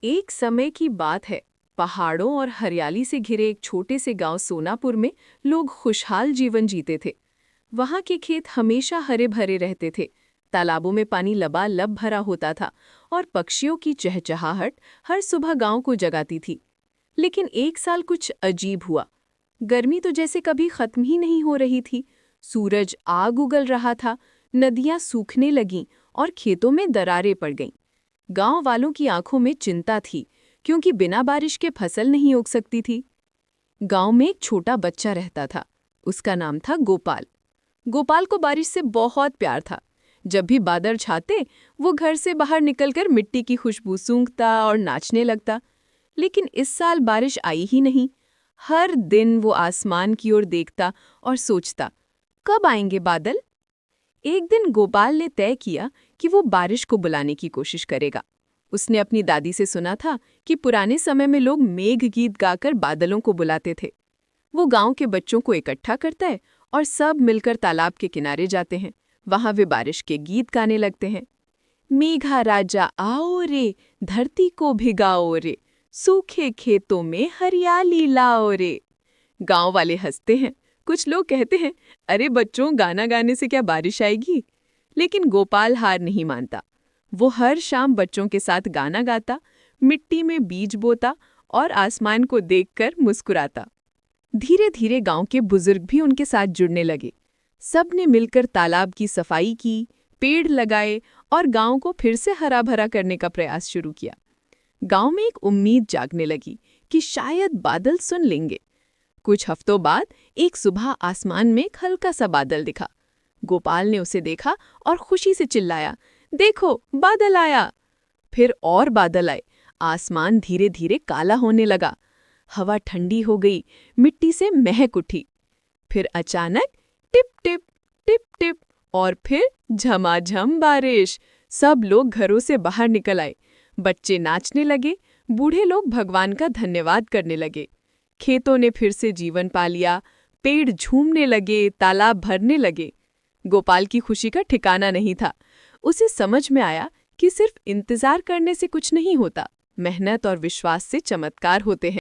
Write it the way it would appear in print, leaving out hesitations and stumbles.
एक समय की बात है। पहाड़ों और हरियाली से घिरे एक छोटे से गांव सोनापुर में लोग खुशहाल जीवन जीते थे। वहां के खेत हमेशा हरे भरे रहते थे। तालाबों में पानी लबालब भरा होता था और पक्षियों की चहचहाहट हर सुबह गांव को जगाती थी। लेकिन एक साल कुछ अजीब हुआ। गर्मी तो जैसे कभी खत्म ही नहीं हो रही थी। सूरज आग उगल रहा था, नदियां सूखने लगीं और खेतों में दरारें पड़ गईं। गांव वालों की आंखों में चिंता थी, क्योंकि बिना बारिश के फसल नहीं उग सकती थी। गांव में एक छोटा बच्चा रहता था। उसका नाम था गोपाल। गोपाल को बारिश से बहुत प्यार था। जब भी बादल छाते, वो घर से बाहर निकलकर मिट्टी की खुशबू सूंघता और नाचने लगता। लेकिन इस साल बारिश आई ही नहीं। हर दिन वो आसमान की ओर देखता और सोचता, कब आएंगे बादल। एक दिन गोपाल ने तय किया कि वो बारिश को बुलाने की कोशिश करेगा। उसने अपनी दादी से सुना था कि पुराने समय में लोग मेघ गीत गाकर बादलों को बुलाते थे। वो गांव के बच्चों को इकट्ठा करता है और सब मिलकर तालाब के किनारे जाते हैं। वहां वे बारिश के गीत गाने लगते हैं। मेघा राजा आओ रे, धरती को भिगाओ रे, सूखे खेतों में हरियाली लाओ रे। गांव वाले हंसते हैं। कुछ लोग कहते हैं, अरे बच्चों, गाना गाने से क्या बारिश आएगी। लेकिन गोपाल हार नहीं मानता। वो हर शाम बच्चों के साथ गाना गाता, मिट्टी में बीज बोता और आसमान को देखकर मुस्कुराता। धीरे धीरे गांव के बुजुर्ग भी उनके साथ जुड़ने लगे। सबने मिलकर तालाब की सफाई की, पेड़ लगाए और गांव को फिर से हरा भरा करने का प्रयास शुरू किया। गांव में एक उम्मीद जागने लगी कि शायद बादल सुन लेंगे। कुछ हफ्तों बाद एक सुबह आसमान में एक हल्का सा बादल दिखा। गोपाल ने उसे देखा और खुशी से चिल्लाया, देखो बादल आया। फिर और बादल आए। आसमान धीरे धीरे काला होने लगा। हवा ठंडी हो गई, मिट्टी से महक उठी। फिर अचानक टिप टिप टिप टिप और फिर झमाझम बारिश। सब लोग घरों से बाहर निकल आए। बच्चे नाचने लगे, बूढ़े लोग भगवान का धन्यवाद करने लगे। खेतों ने फिर से जीवन पा लिया, पेड़ झूमने लगे, तालाब भरने लगे। गोपाल की खुशी का ठिकाना नहीं था। उसे समझ में आया कि सिर्फ इंतजार करने से कुछ नहीं होता, मेहनत और विश्वास से चमत्कार होते हैं।